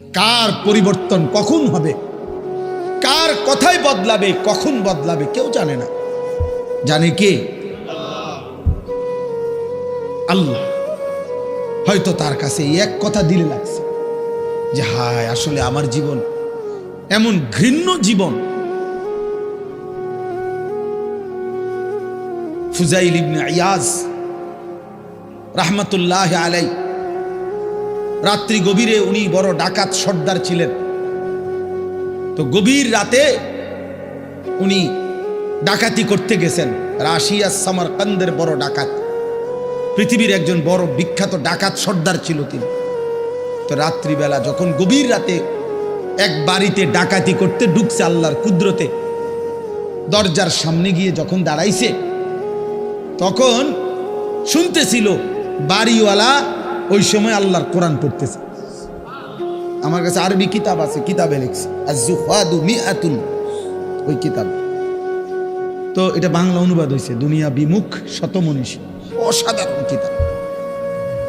কার পরিবর্তন কখন হবে, কার কথাই বদলাবে, কখন বদলাবে কেউ জানে না। জানে কে? আল্লাহ। হয়তো তার কাছে এক কথা দিলে লাগছে যে হায় আসলে আমার জীবন এমন ঘৃণ্য জীবন। ফুজাইল ইবনে ইয়াজ রাহমাতুল্লাহ আলাই, রাত্রি গভীরে উনি বড় ডাকাত সর্দার ছিলেন। তো গভীর রাতে উনি ডাকাতি করতে গেছেন। রাশিয়া সামারকান্দের বড় ডাকাত, পৃথিবীর একজন বড় বিখ্যাত ডাকাত সর্দার ছিল তিনি। তো রাত্রিবেলা যখন গভীর রাতে এক বাড়িতে ডাকাতি করতে ঢুকছে আল্লাহর কুদরতে, দরজার সামনে গিয়ে যখন দাঁড়াইছে তখন শুনতেছিল বাড়িওয়ালা ওই সময় আল্লাহর কোরআন পড়তেছে। আমার কাছে আরবি কিতাব আছে, কিতাবে লিখছে আজ-জুহাদু মিআতুন, ওই কিতাব। তো এটা বাংলা অনুবাদ হয়েছে দুনিয়া বিমুখ শত মনীষী, অসাধারণ কিতাব।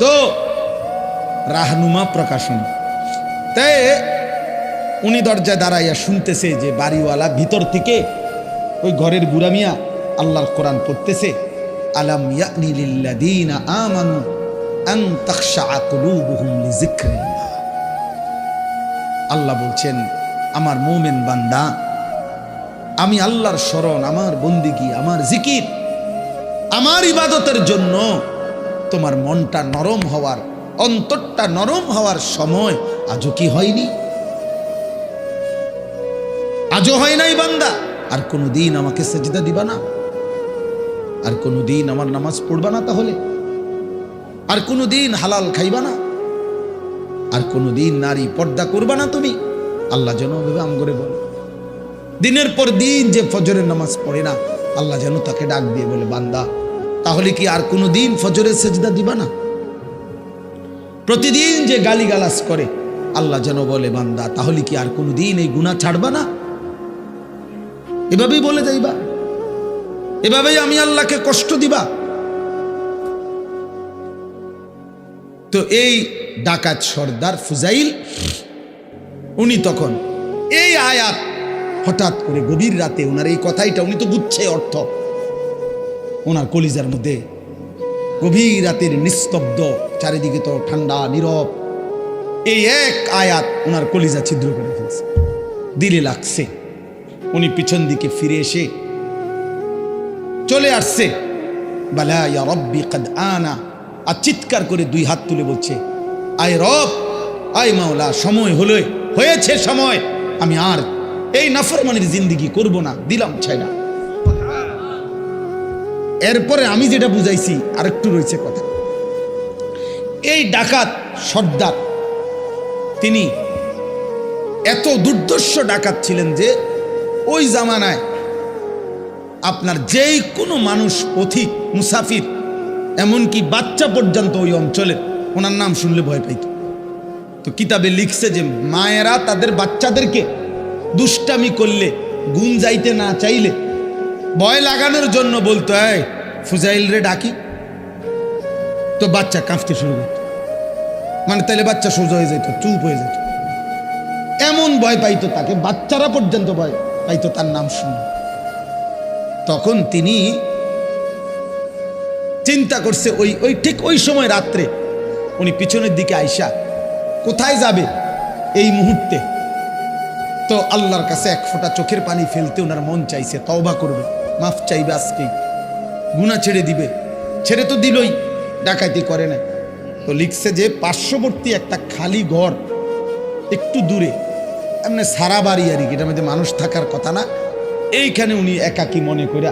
তো রাহনুমা প্রকাশনী। তাই উনি দরজায় দাঁড়াইয়া শুনতেছে যে বাড়িওয়ালা ভিতর থেকে ওই ঘরের বুড়া মিয়া আল্লাহর কোরআন পড়তেছে। আলাম ইয়ানি লিল্লাযীনা আমানু আন তাখশা কুলুবুহুম লিযিকরিল্লাহ। আল্লাহ বলছেন, আমার মুমিন বান্দা, আমি আল্লাহর শরণ, আমার বন্দিগি, আমার জিকির, আমার ইবাদতের জন্য তোমার মনটা নরম হওয়ার, অন্তরটা নরম হওয়ার সময় আজও কি হয়নি? আজও হয় নাই বান্দা? আর কোনোদিন আমাকে সেজদা দিবা না? আর কোনোদিন আমার নামাজ পড়বা না? তাহলে আর কোনোদিন হালাল খাইবা না? আর কোনোদিন নারী পর্দা করবা না তুমি? আল্লাহ যেন ভেবে আমগরে বলে। দিনের পর দিন যে ফজরের নামাজ পড়ে না, আল্লাহ যেন তাকে ডাক দিয়ে বলে, বান্দা তাহলে কি আর কোনোদিন ফজরের সেজদা দিবা না? প্রতিদিন যে গালিগালাজ করে, আল্লাহ যেন বলে, বান্দা তাহলে কি আর কোনোদিন এই গুনাহ ছাড়বা না? এভাবেই বলে যাইবা, এভাবেই আমি আল্লাহকে কষ্ট দিবা। তো এই ডাকাত সর্দার ফুজাইল, উনি তখন এই আয়াত হঠাৎ করে গভীর রাতে ওনার এই কথাইটা, উনি তো বুঝছে অর্থ, ওনার কলিজার মধ্যে গভীর রাতের নিস্তব্ধ, চারিদিকে তো ঠান্ডা নীরব, এই এক আয়াত ওনার কলিজা ছিদ্র করে ফেলছে, দিলে লাগছে। উনি পিছন দিকে ফিরে এসে চলে আসছে, বালা ইয়া রব্বি কদ আনা, আর চিৎকার করে দুই হাত তুলে বলছে, আয় রব, আয় মাওলা, সময় হলো, হয়েছে সময়, আমি আর এই নাফরমানির জিন্দেগি করব না, দিলাম ছাইড়া। এরপরে আমি যেটা বুঝাইছি আরেকটু রয়েছে কথা। এই ডাকাত সর্দার তিনি এত দুর্ধর্ষ ডাকাত ছিলেন যে ওই জামানায় আপনার যেই কোনো মানুষ, পথিক, মুসাফির, এমনকি বাচ্চা পর্যন্ত ওই অঞ্চলে ওনার নাম শুনলে ভয় পাইত। তো কিতাবে লিখছে যে মায়েরা তাদের বাচ্চাদেরকে দুষ্টামি করলে, গুণ যাইতে না চাইলে ভয় লাগানোর জন্য বলতো, এই ফুজাইল রে ডাকি, তো বাচ্চা কাঁপতে শুরু করত। মানে তাইলে বাচ্চা সোজা হয়ে যেত, চুপ হয়ে যেত, এমন ভয় পাইতো তাকে, বাচ্চারা পর্যন্ত ভয় পাইতো তার নাম শুনে। তখন তিনি চিন্তা করছে, ওই ঠিক ওই সময় রাত্রে উনি পিছনের দিকে আইসা কোথায় যাবে এই মুহূর্তে, তো আল্লাহর কাছে এক ফোঁটা চোখের পানি ফেলতে ওনার মন চাইছে, তওবা করবে, মাফ চাইবে, আজকেই গুনাহ ছেড়ে দিবে। ছেড়ে তো দিলই, ডাকাতি করে না। তো লিখছে যে পার্শ্ববর্তী একটা খালি ঘর একটু দূরে, এমনি সারা বাড়ি আর কি, এটার মধ্যে মানুষ থাকার কথা না, এইখানে উনি একাকী মনে করে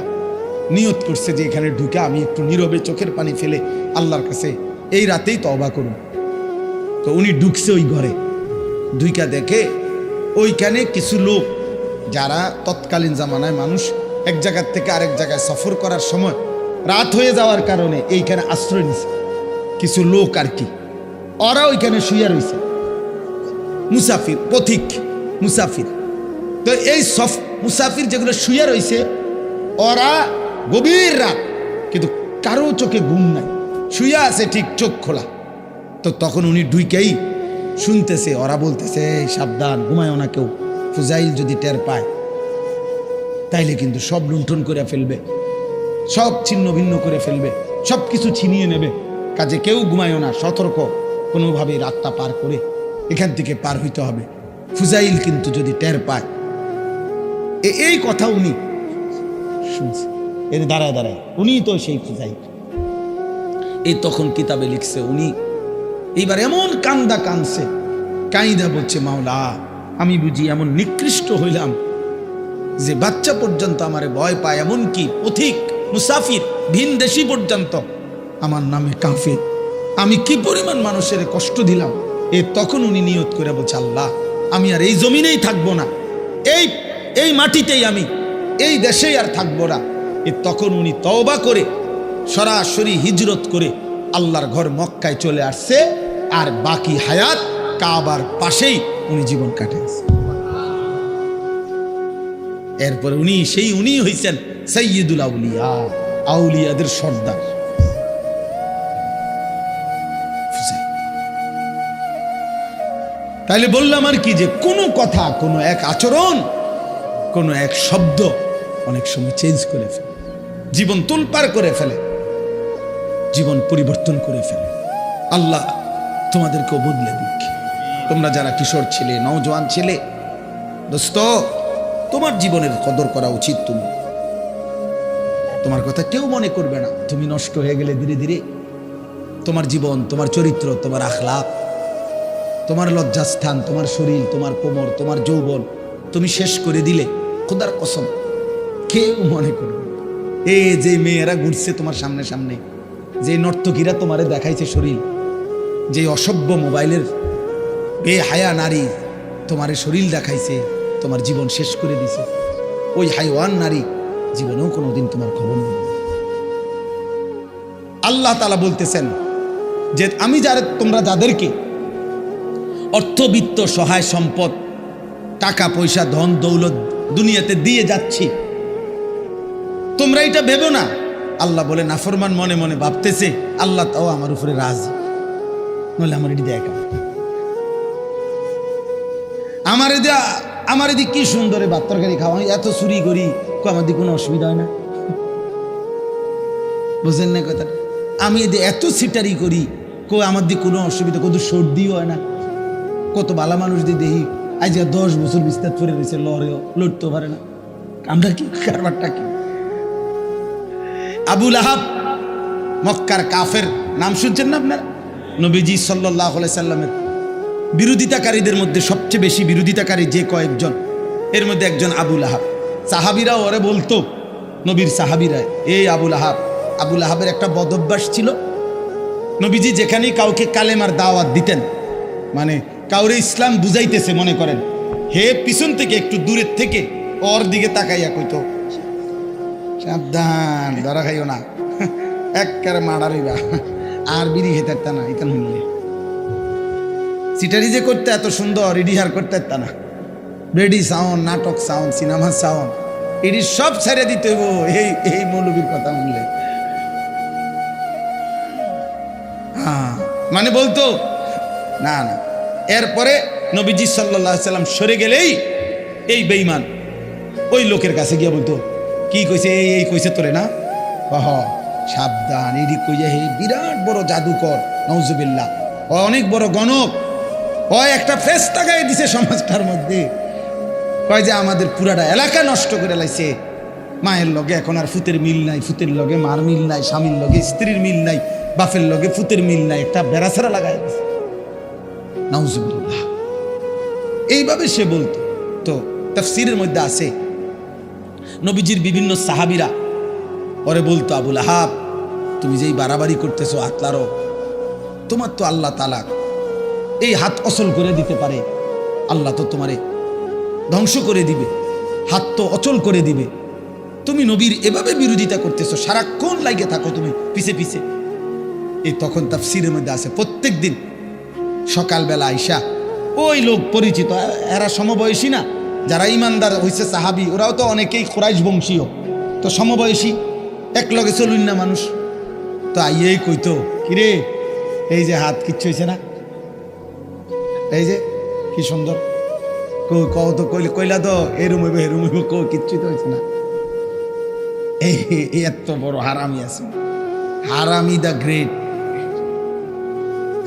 নিয়ত করছে যে এখানে ঢুকে আমি একটু নীরবে চোখের পানি ফেলে আল্লাহর কাছে এই রাতেই তওবা করুন। তো উনি ঢুকছে ওই ঘরে, ঢুইকা দেখে ওইখানে কিছু লোক, যারা তৎকালীন জামানায় মানুষ এক জায়গার থেকে আরেক জায়গায় সফর করার সময় রাত হয়ে যাওয়ার কারণে এইখানে আশ্রয় নিছে কিছু লোক আর কি, ওরা ওইখানে শুয়ে রয়েছে, মুসাফির, পথিক, মুসাফির। তো এই মুসাফির যেগুলো শুয়ে রয়েছে, ওরা গভীর রাত, কিন্তু কারো চোখে ঘুম নাই, শুয়ে আছে ঠিক চোখ খোলা। তো তখন উনি ঢুকেই শুনতেছে, ওরা বলতেছে এই সাবধান, ঘুমায়ও না কেউ, ফুজাইল যদি টের পায় তাইলে কিন্তু সব লুণ্ঠন করে ফেলবে, সব ছিন্ন ভিন্ন করে ফেলবে, সব কিছু ছিনিয়ে নেবে। কাজে কেউ ঘুমায়ও না, সতর্ক, কোনোভাবে রাতটা পার করে এখান থেকে পার হইতে হবে। ফুজাইল কিন্তু যদি টের পায়, এই কথা উনি শুনছে, এর দাঁড়ায় দাঁড়ায় উনি তো সেই ফুজাইল। এই তখন কিতাবে লিখছে, উনি এইবার এমন কান্দা কানছে, কাইদা বলছে মাওলা আমি বুঝি এমন নিকৃষ্ট হইলাম যে বাচ্চা পর্যন্ত আমারে ভয় পায়, এমন কি পথিক মুসাফির ভিন দেশি পর্যন্ত আমার নামে কাঁপে, আমি কি পরিমাণ মানুষের কষ্ট দিলাম। তখন উনি নিয়ত করে বলছে আল্লাহ আমি আর এই জমিনেই থাকবো না, এই মাটিতেই, আমি এই দেশেই আর থাকবো না। তখন উনি তওবা করে সরাসরি হিজরত করে আল্লাহর ঘর মক্কায় চলে আসছে, আর বাকি হায়াত কাবার পাশেই উনি জীবন কাটাইছে। এরপরে উনি হইছেন সাইয়্যিদুল আউলিয়া, আউলিয়াদের সর্দার। তাইলে বললাম আর কি, যে কোনো কথা, কোনো এক আচরণ, কোনো এক শব্দ অনেক সময় চেঞ্জ করে ফেলে, জীবন তোলপাড় করে ফেলে, জীবন পরিবর্তন করে ফেলে। আল্লাহ তোমাদেরকেও বদলে দিক। তোমরা যারা কিশোর ছেলে, নওজোয়ান ছেলে, দোস্ত, তোমার জীবনের কদর করা উচিত। তোমার কথা কেউ মনে করবে না। তুমি নষ্ট হয়ে গেলে ধীরে ধীরে তোমার জীবন, তোমার চরিত্র, তোমার আখলাক, তোমার লজ্জাস্থান, তোমার শরীর, তোমার কোমর, তোমার যৌবন তুমি শেষ করে দিলে, খোদার কসম কেউ মনে করবে। এই যে মেয়েরা ঘুরছে তোমার সামনে সামনে, যে নর্তকীরা তোমারে দেখাইছে শরীর, যে অসভ্য মোবাইলের বেহায়া নারী তোমার শরীর দেখাইছে, তোমার জীবন শেষ করে দিছে, ওই হাইওয়ান নারী জীবনেও কোনোদিন তোমার খবর নেই। আল্লাহ তাআলা বলতেছেন যে আমি তোমরা যাদেরকে অর্থবিত্ত, সহায় সম্পদ, টাকা পয়সা, ধন দৌলত দুনিয়াতে দিয়ে যাচ্ছি, তোমরা এটা ভেবো না। আল্লাহ বলে নাফরমান মনে মনে ভাবতেছে আল্লাহ তাও আমার উপরে রাজি, নইলে আমার এটি দেখা, আমার এদিকে কি সুন্দর ভাত তরকারি খাওয়া, এত চুরি করি, আমার দিকে কোনো অসুবিধা হয় না। বুঝেন না কথা? আমি এত সিটারি করি, আমার দিকে কোনো অসুবিধা, কত সর্দিও হয় না। কত ভালো মানুষ দিয়ে দেখি আজ 10 বছর বিস্তার করে রয়েছে, লড়তে পারে না। আমরা কি কারবারটা কি? আবু লাহাব মক্কার কাফের, নাম শুনছেন না আপনার? নবীজি সাল্লাল্লাহু আলাইহি সাল্লামের বিরোধিতাকারীদের মধ্যে সবচেয়ে বেশি বিরোধিতাকারী যে কয়েকজন, এর মধ্যে একজন আবু লাহাব। সাহাবীরা ওরে বলতো, নবীর সাহাবীরা, এই আবু লাহাবের একটা বদভ্যাস ছিল। নবীজি যেখানেই কাউকে কালেমার দাওয়াত দিতেন, মানে কাউরে ইসলাম বুঝাইতেছে মনে করেন, হে পিছন থেকে একটু দূরের থেকে ওর দিকে তাকাইয়া কইতো সাবধান, ধরা খাইও না, একবারে মারারিবা, আর বিড়ি খেতে পারত না, ইতান হইলে সিটারি যে করতে এত সুন্দর, রিডিহার করতে পারত না, রেডি সাউন্ড, নাটক সাউন্ড, সিনেমা সাউন্ড, এটি সব ছেড়ে দিতে হইব এই মৌলবীর কথা শুনলে। হ্যাঁ, মানে বলতো না। এরপরে নবীজি সাল্লাল্লাহু আলাইহি সাল্লাম সরে গেলেই এই বেঈমান ওই লোকের কাছে গিয়ে বলতো, কি কইছে, এই কইছে তোরে না, সাবধান, এডি কইয়া হে বিরাট বড় জাদুকর, নাউজুবিল্লাহ, অনেক বড় গণক, একটা ফেরেশতা গায়ে দিছে সমাজটার মধ্যে, কয় যে আমাদের পুরাটা এলাকা নষ্ট করে লাইছে, মায়ের লগে এখন আর ফুতের মিল নাই, ফুতের লগে মার মিল নাই, স্বামীর লগে স্ত্রীর মিল নাই, বাপের লগে ফুতের মিল নাই, একটা বেড়াছাড়া লাগাই দিছে, নাউজুবিল্লাহ। এইভাবে সে বলতো। তো তাফসীরের মধ্যে আছে নবীজির বিভিন্ন সাহাবীরা ওরে বলতো, আবু লাহাব তুমি যেই বাড়াবাড়ি করতেছো, আতলারো, তোমার তো আল্লাহ তাআলা এই হাত অচল করে দিতে পারে, আল্লাহ তো তোমারে ধ্বংস করে দিবে, হাত তো অচল করে দিবে, তুমি নবীর এভাবে বিরোধিতা করতেছো, সারাক্ষণ লাগে থাকো তুমি পিছে পিছে। এই তখন তাফসীরের মধ্যে আছে প্রত্যেক দিন সকালবেলা আইসা ওই লোক পরিচিত, এরা সমবয়সী না, যারা ইমানদার হয়েছে সাহাবি, ওরাও তো অনেকেই কুরাইশ বংশীয়, তো সমবয়সী, এক লগে চলুন না মানুষ, তো আইয়েই কইতো, কিরে এই যে হাত কিচ্ছু হয়েছে না, এই যে কি সুন্দর কও তো কইলা তো এরুম হইবে হেরুম হইবে, কও কিচ্ছুই তো হয়েছে না। এই এত বড় হারামি আছে, হারামি দ্য গ্রেট,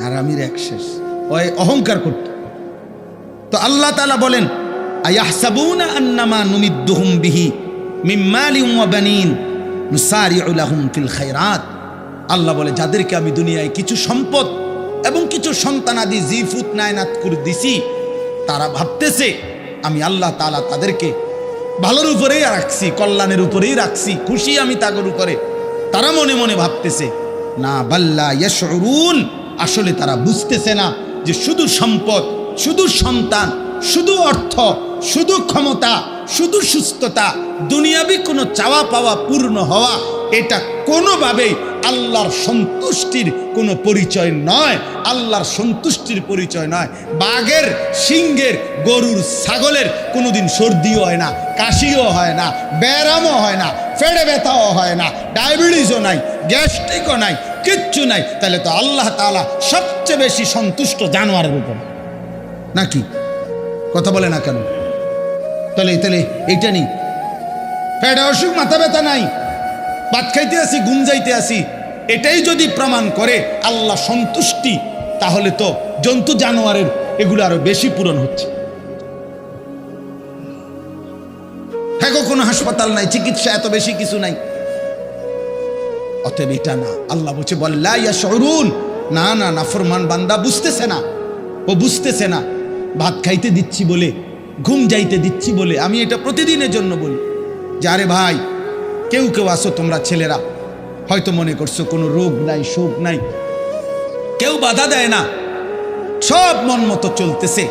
হারামির এক শেষ, ওই অহংকার করত। তো আল্লাহ তাআলা বলেন আয়াহসাবুনা আন্নামা নুমিদ্দুহুম বিহি মিন মালিন ওয়া বানিন নুসারিউ লাহুম ফিল খায়রাত। আল্লাহ বলে যাদেরকে আমি দুনিয়ায় কিছু সম্পদ এবং কিছু সন্তানাদি জিফুত নায়নাত করে দিছি, তারা ভাবতেছে আমি আল্লাহ তাআলা তাদেরকে ভালোর উপরেই রাখছি, কল্যাণের উপরেই রাখছি, খুশি আমি তাদের উপরে। তারা মনে মনে ভাবতেছে না, বাল্লা ইয়াশউরুন, আসলে তারা বুঝতেছে না যে শুধু সম্পদ, শুধু সন্তান, শুধু অর্থ, শুধু ক্ষমতা, শুধু সুস্থতা, দুনিয়াবি কোনো চাওয়া পাওয়া পূর্ণ হওয়া, এটা কোনোভাবেই আল্লাহর সন্তুষ্টির কোনো পরিচয় নয়। আল্লাহর সন্তুষ্টির পরিচয় নয়। বাঘের, সিংহের, গরুর, ছাগলের কোনোদিন সর্দিও হয় না, কাশিও হয় না, ব্যায়ামও হয় না, ফেড়ে ব্যথাও হয় না, ডায়াবেটিসও নাই, গ্যাস্ট্রিকও নাই, কিচ্ছু নাই। তাহলে তো আল্লাহ তাআলা সবচেয়ে বেশি সন্তুষ্ট জানোয়ারের উপর, নাকি? কথা বলে না কেন? তাহলে এইটা নেই, পেটে অসুখ, মাথা ব্যথা নাই, ভাত খাইতে আসি, ঘুম যাইতে আসি, এটাই যদি প্রমাণ করে আল্লাহ সন্তুষ্টি, তাহলে তো জন্তু জানোয়ারের এগুলো আরো বেশি পূরণ হচ্ছে। হ্যাঁ, কোনো হাসপাতাল নাই, চিকিৎসা এত বেশি কিছু নাই। অতএব এটা না, আল্লাহ বলছে বল্লা ইয়াশউরুন, না না, নাফরমান বান্দা বুঝতেছে না, ও বুঝতেছে না। ভাত খাইতে দিচ্ছি বলে, ঘুম যাইতে দিচ্ছি বলে আমি এটা প্রতিদিনের জন্য বলি যে আরে ভাই, কেউ কেউ আসো তোমরা ছেলেরা, হয়তো মনে করছো কোনো রোগ নাই, শোক নাই, কেউ বাধা দেয় না, সব মন মতো চলতেছে,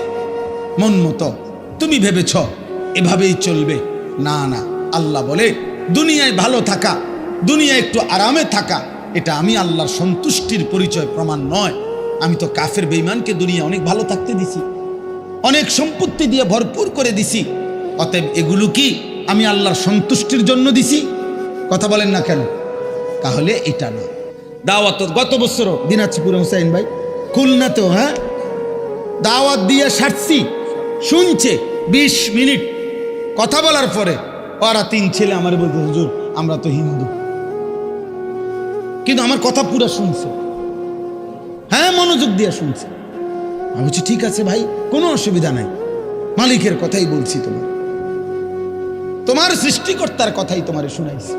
মন মতো তুমি ভেবেছ এভাবেই চলবে। না না, আল্লাহ বলে দুনিয়ায় ভালো থাকা, দুনিয়ায় একটু আরামে থাকা, এটা আমি আল্লাহর সন্তুষ্টির পরিচয় প্রমাণ নয়। আমি তো কাফের বেঈমানকে দুনিয়া অনেক ভালো থাকতে দিছি, অনেক সম্পত্তি দিয়ে ভরপুর করে দিছি। অতএব এগুলো কি আমি আল্লাহর সন্তুষ্টির জন্য দিছি? কথা বলেন না কেন? তাহলে এটা না। দাওয়াত গত বছরও দিনাজপুর হুসাইন ভাই খুলনাতেও, হ্যাঁ, দাওয়াত দিয়ে সারছি, শুনছে 20 মিনিট কথা বলার পরে ওরা 3 ছেলে আমার বলতে, হুজুর আমরা তো হিন্দু, কিন্তু আমার কথা পুরো শুনছে, হ্যাঁ, মনোযোগ দিয়ে শুনছে। আমি বলছি ঠিক আছে ভাই, কোনো অসুবিধা নাই, মালিকের কথাই বলছি, তোমার সৃষ্টিকর্তার কথাই তোমারে শুনাইছি।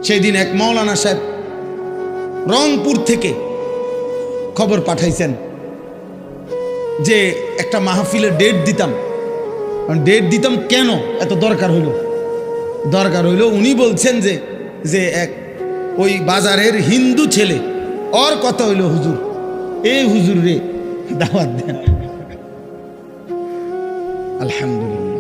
সেই দিন এক মাওলানা সাহেব রংপুর থেকে খবর পাঠাইছেন যে একটা মাহফিলের ডেট দিতাম কেন এত দরকার হইল, উনি বলছেন যে এক ওই বাজারের হিন্দু ছেলে, ওর কথা হইল হুজুর, এই হুজুর রে দাওয়াত দেন। আলহামদুলিল্লাহ,